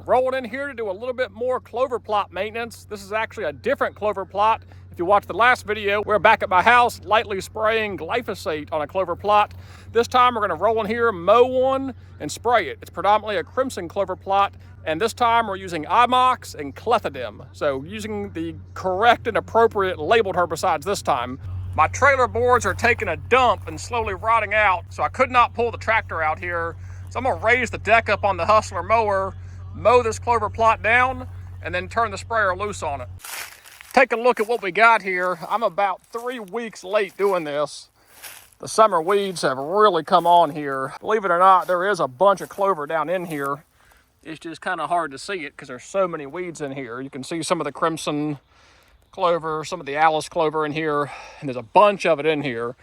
Rolling in here to do a little bit more clover plot maintenance. This is actually a different clover plot. If you watched the last video, we're back at my house lightly spraying glyphosate on a clover plot. This time we're going to roll in here, mow one, and spray it. It's predominantly a crimson clover plot, and this time we're using IMOX and Clethodim. So using the correct and appropriate labeled herbicides this time. My trailer boards are taking a dump and slowly rotting out, so I could not pull the tractor out here. So I'm going to raise the deck up on the Hustler mower, mow this clover plot down, and then turn the sprayer loose on it. Take a look at what we got here. I'm about 3 weeks late doing this. The summer weeds have really come on here. Believe it or not, there is a bunch of clover down in here. It's just kind of hard to see it because there's so many weeds in here. You can see some of the crimson clover, some of the Alice clover in here, and there's a bunch of it in here.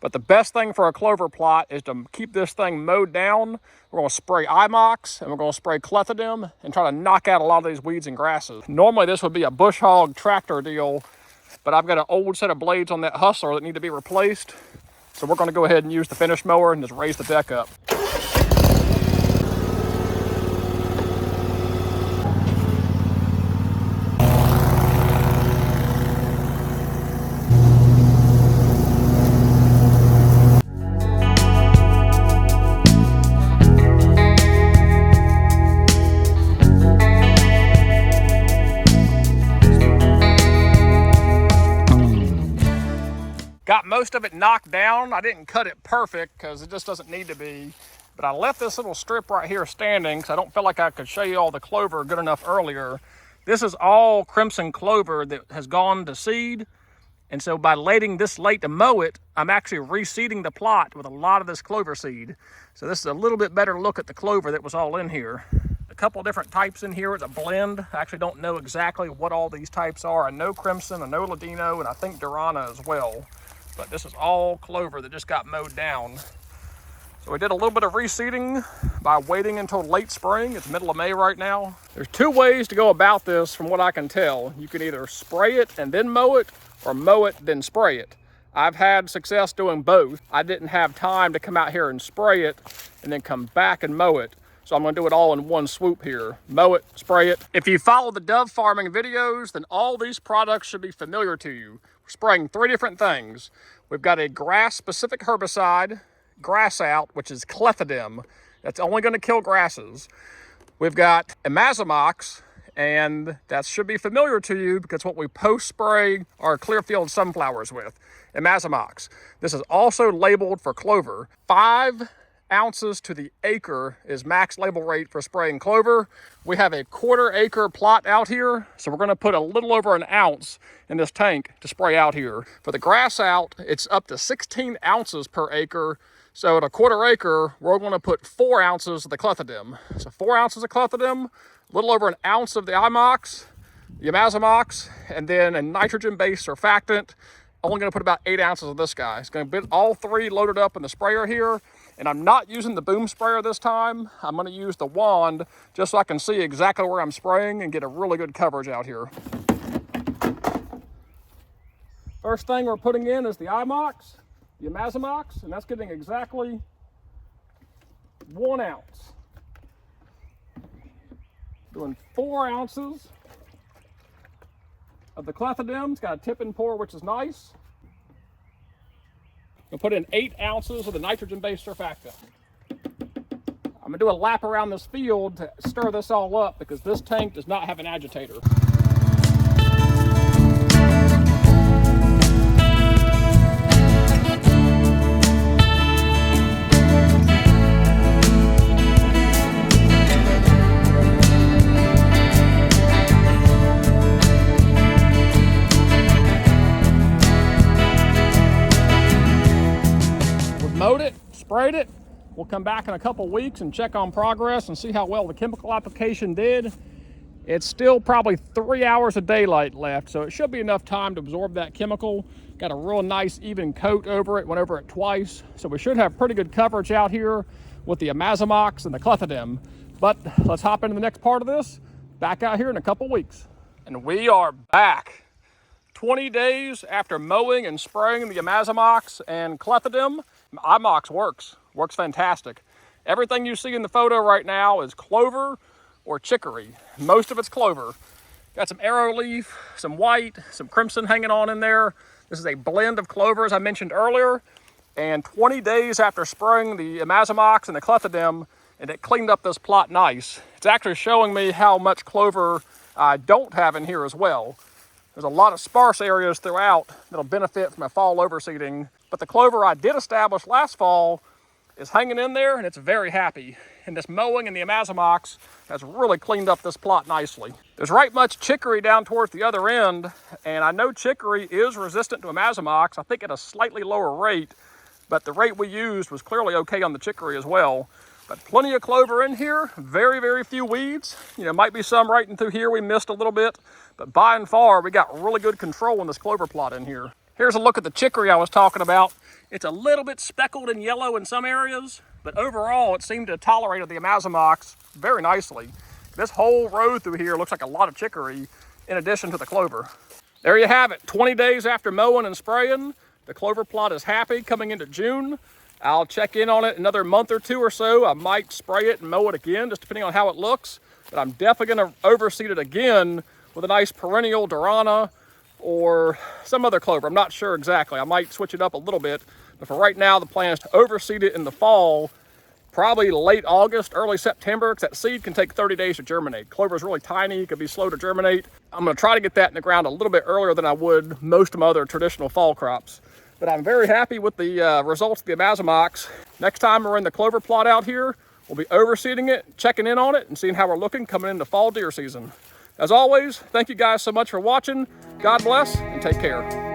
But the best thing for a clover plot is to keep this thing mowed down. We're going to spray IMOX and we're going to spray Clethodim and try to knock out a lot of these weeds and grasses. Normally this would be a bush hog tractor deal, but I've got an old set of blades on that Hustler that need to be replaced. So we're going to go ahead and use the finish mower and just raise the deck up. Got most of it knocked down. I didn't cut it perfect because it just doesn't need to be. But I left this little strip right here standing because I don't feel like I could show you all the clover good enough earlier. This is all crimson clover that has gone to seed. And so by waiting this late to mow it, I'm actually reseeding the plot with a lot of this clover seed. So this is a little bit better look at the clover that was all in here. A couple different types in here. It's a blend. I actually don't know exactly what all these types are. I know crimson, I know ladino, and I think durana as well. But this is all clover that just got mowed down. So we did a little bit of reseeding by waiting until late spring. It's middle of May right now. There's two ways to go about this from what I can tell. You can either spray it and then mow it, or mow it then spray it. I've had success doing both. I didn't have time to come out here and spray it and then come back and mow it. So I'm gonna do it all in one swoop here. Mow it, spray it. If you follow the dove farming videos, then all these products should be familiar to you. We're spraying 3 different things. We've got a grass-specific herbicide, grass out, which is Clethodim. That's only gonna kill grasses. We've got Imazamox, and that should be familiar to you because what we post-spray our Clearfield sunflowers with, Imazamox. This is also labeled for clover. 5 ounces to the acre is max label rate for spraying clover. We have a 1/4 acre plot out here, so we're going to put a little over an ounce in this tank to spray out here. For the grass out, it's up to 16 ounces per acre. So at a 1/4 acre, we're going to put 4 ounces of the Clethodim. So 4 ounces of Clethodim, a little over an ounce of the IMOX, the Imazamox, and then a nitrogen-based surfactant. Only going to put about 8 ounces of this guy. It's going to be all 3 loaded up in the sprayer here. And I'm not using the boom sprayer this time. I'm going to use the wand just so I can see exactly where I'm spraying and get a really good coverage out here. First thing we're putting in is the IMOX, the Imazamox, and that's getting exactly 1 ounce. Doing 4 ounces of the Clethodim. It's got a tip and pour, which is nice. We'll put in 8 ounces of the nitrogen-based surfactant. I'm gonna do a lap around this field to stir this all up because this tank does not have an agitator. Mowed it, sprayed it. We'll come back in a couple weeks and check on progress and see how well the chemical application did. It's still probably 3 hours of daylight left, so it should be enough time to absorb that chemical. Got a real nice even coat over it, went over it twice. So we should have pretty good coverage out here with the Imazamox and the Clethodim. But let's hop into the next part of this. Back out here in a couple weeks. And we are back. 20 days after mowing and spraying the Imazamox and Clethodim, IMOX works fantastic. Everything you see in the photo right now is clover or chicory. Most of it's clover. Got some arrowleaf, some white, some crimson hanging on in there. This is a blend of clover, as I mentioned earlier. And 20 days after spraying the IMOX and the Clethodim, and it cleaned up this plot nice. It's actually showing me how much clover I don't have in here as well. There's a lot of sparse areas throughout that'll benefit from a fall overseeding. But the clover I did establish last fall is hanging in there, and it's very happy. And this mowing and the IMOX has really cleaned up this plot nicely. There's right much chicory down towards the other end, and I know chicory is resistant to IMOX, I think at a slightly lower rate, but the rate we used was clearly okay on the chicory as well. But plenty of clover in here, very, very few weeds. You know, might be some right in through here we missed a little bit, but by and far, we got really good control in this clover plot in here. Here's a look at the chicory I was talking about. It's a little bit speckled and yellow in some areas, but overall, it seemed to tolerate the IMOX very nicely. This whole row through here looks like a lot of chicory in addition to the clover. There you have it, 20 days after mowing and spraying. The clover plot is happy coming into June. I'll check in on it another month or two or so. I might spray it and mow it again, just depending on how it looks. But I'm definitely gonna overseed it again with a nice perennial Durana or some other clover. I'm not sure exactly. I might switch it up a little bit. But for right now, the plan is to overseed it in the fall, probably late August, early September, because that seed can take 30 days to germinate. Clover is really tiny, it could be slow to germinate. I'm gonna try to get that in the ground a little bit earlier than I would most of my other traditional fall crops. But I'm very happy with the results of the IMOX. Next time we're in the clover plot out here, we'll be overseeding it, checking in on it, and seeing how we're looking coming into fall deer season. As always, thank you guys so much for watching. God bless, and take care.